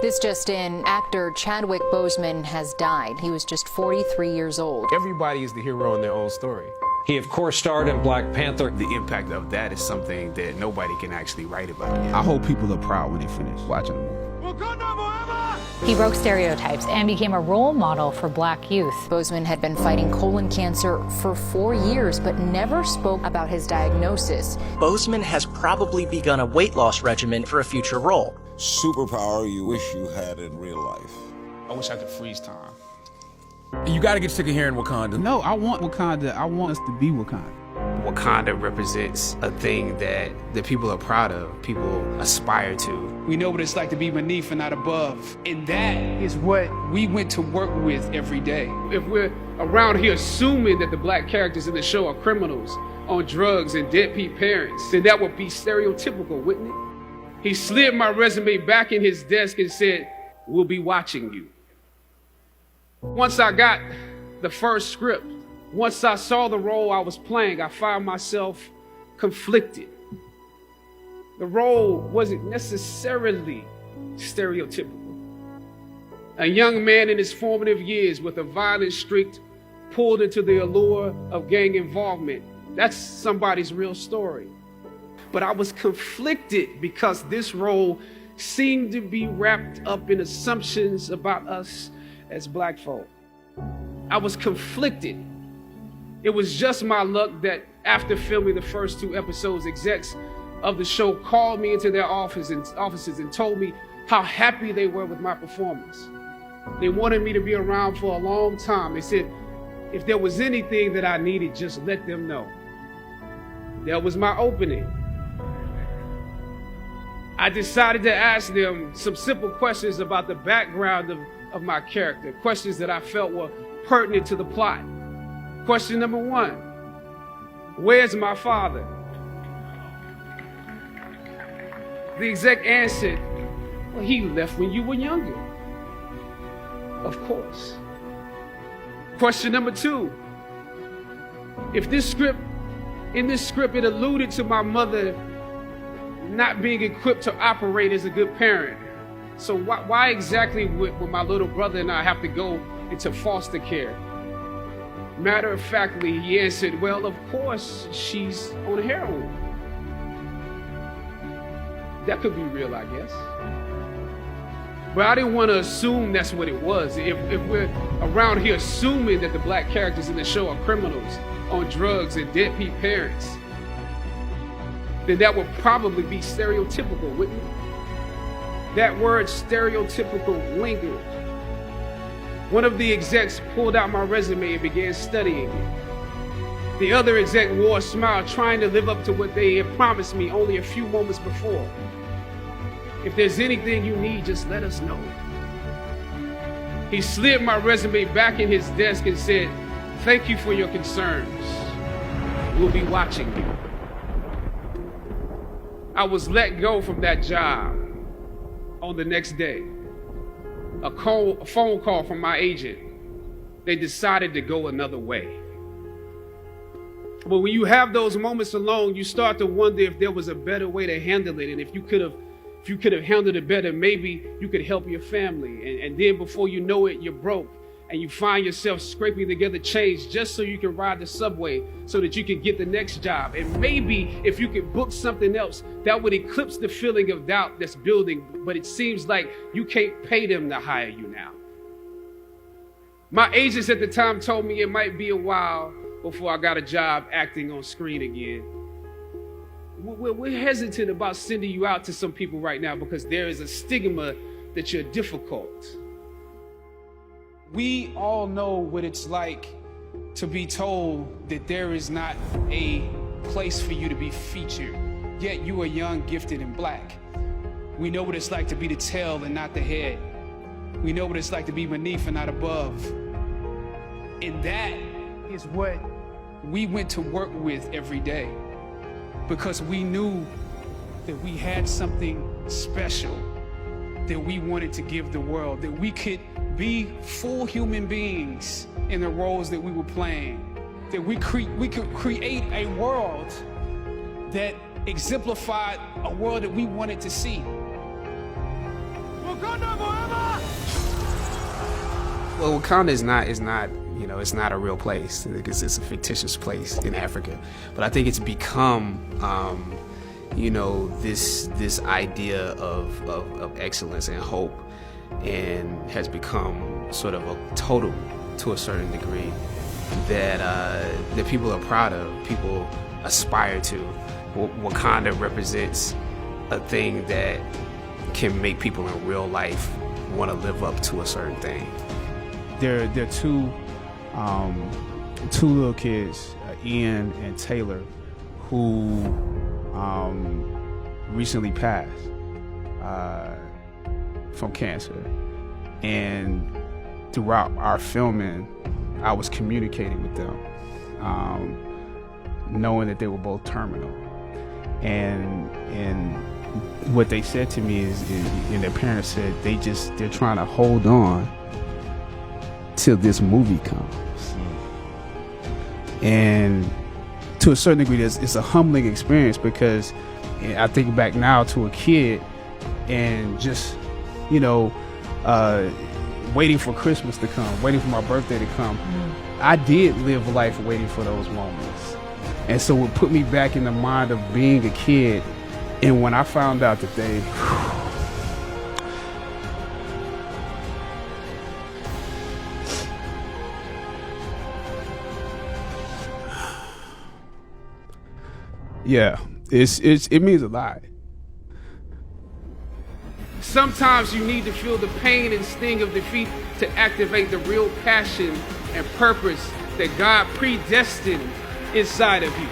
This just in, actor Chadwick Boseman has died. He was just 43 years old. Everybody is the hero in their own story. He, of course, starred in Black Panther. The impact of that is something that nobody can actually write about yet. I hope people are proud when they finish watching the movie. He broke stereotypes and became a role model for Black youth. Boseman had been fighting colon cancer for 4 years, but never spoke about his diagnosis. Boseman has probably begun a weight loss regimen for a future role. Superpower you wish you had in real life. I wish I could freeze time. You gotta get sick of hearing Wakanda. No, I want Wakanda. I want us to be Wakanda. Wakanda represents a thing that people are proud of, people aspire to. We know what it's like to be beneath and not above. And that is what we went to work with every day. If we're around here assuming that the black characters in the show are criminals on drugs and deadbeat parents, then that would be stereotypical, wouldn't it? He slid my resume back in his desk and said, "We'll be watching you." Once I got the first script, once I saw the role I was playing, I found myself conflicted. The role wasn't necessarily stereotypical. A young man in his formative years with a violent streak pulled into the allure of gang involvement. That's somebody's real story. But I was conflicted because this role seemed to be wrapped up in assumptions about us as black folk. I was conflicted. It was just my luck that after filming the first 2 episodes, execs of the show called me into their offices and told me how happy they were with my performance. They wanted me to be around for a long time. They said, if there was anything that I needed, just let them know. That was my opening. I decided to ask them some simple questions about the background of my character, questions that I felt were pertinent to the plot. Question number 1, where's my father? The exec answered, well, he left when you were younger. Of course. Question number 2, in this script it alluded to my mother not being equipped to operate as a good parent. So why exactly would my little brother and I have to go into foster care? Matter of factly, he answered, well, of course, she's on heroin. That could be real, I guess. But I didn't want to assume that's what it was. If we're around here assuming that the black characters in the show are criminals on drugs and deadbeat parents, then that would probably be stereotypical, wouldn't it? That word stereotypical lingered. One of the execs pulled out my resume and began studying it. The other exec wore a smile, trying to live up to what they had promised me only a few moments before. If there's anything you need, just let us know. He slid my resume back in his desk and said, thank you for your concerns. We'll be watching you. I was let go from that job on the next day. A phone call from my agent. They decided to go another way. But when you have those moments alone, you start to wonder if there was a better way to handle it. And if you could have handled it better, maybe you could help your family. And then before you know it, you're broke. And you find yourself scraping together change just so you can ride the subway so that you can get the next job. And maybe if you could book something else, that would eclipse the feeling of doubt that's building. But it seems like you can't pay them to hire you now. My agents at the time told me it might be a while before I got a job acting on screen again. We're hesitant about sending you out to some people right now because there is a stigma that you're difficult. We all know what it's like to be told that there is not a place for you to be featured, yet you are young, gifted, and black. We know what it's like to be the tail and not the head. We know what it's like to be beneath and not above. And that is what we went to work with every day because we knew that we had something special that we wanted to give the world, that we could be full human beings in the roles that we were playing, that we could create a world that exemplified a world that we wanted to see. Well, Wakanda is not, you know, it's not a real place. It's a fictitious place in Africa. But I think it's become, you know, this idea of excellence and hope, and has become sort of a totem to a certain degree that people are proud of, people aspire to. Wakanda represents a thing that can make people in real life want to live up to a certain thing. There are two little kids, Ian and Taylor, who recently passed from cancer. And throughout our filming, I was communicating with them, knowing that they were both terminal. And what they said to me is, and their parents said, they're trying to hold on till this movie comes. And to a certain degree, it's a humbling experience, because I think back now to a kid and just, you know, waiting for Christmas to come, waiting for my birthday to come. I did live life waiting for those moments. And so it put me back in the mind of being a kid. And when I found out that they, yeah, it means a lot. Sometimes you need to feel the pain and sting of defeat to activate the real passion and purpose that God predestined inside of you.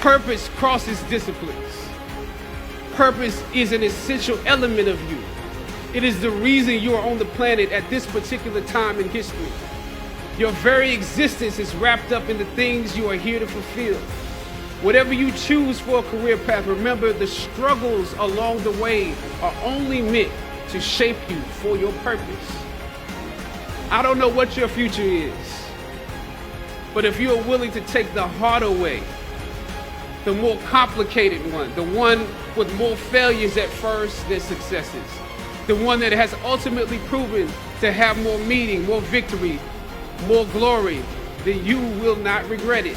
Purpose crosses disciplines. Purpose is an essential element of you. It is the reason you are on the planet at this particular time in history. Your very existence is wrapped up in the things you are here to fulfill. Whatever you choose for a career path, remember the struggles along the way are only meant to shape you for your purpose. I don't know what your future is, but if you are willing to take the harder way, the more complicated one, the one with more failures at first than successes, the one that has ultimately proven to have more meaning, more victory, more glory, then you will not regret it.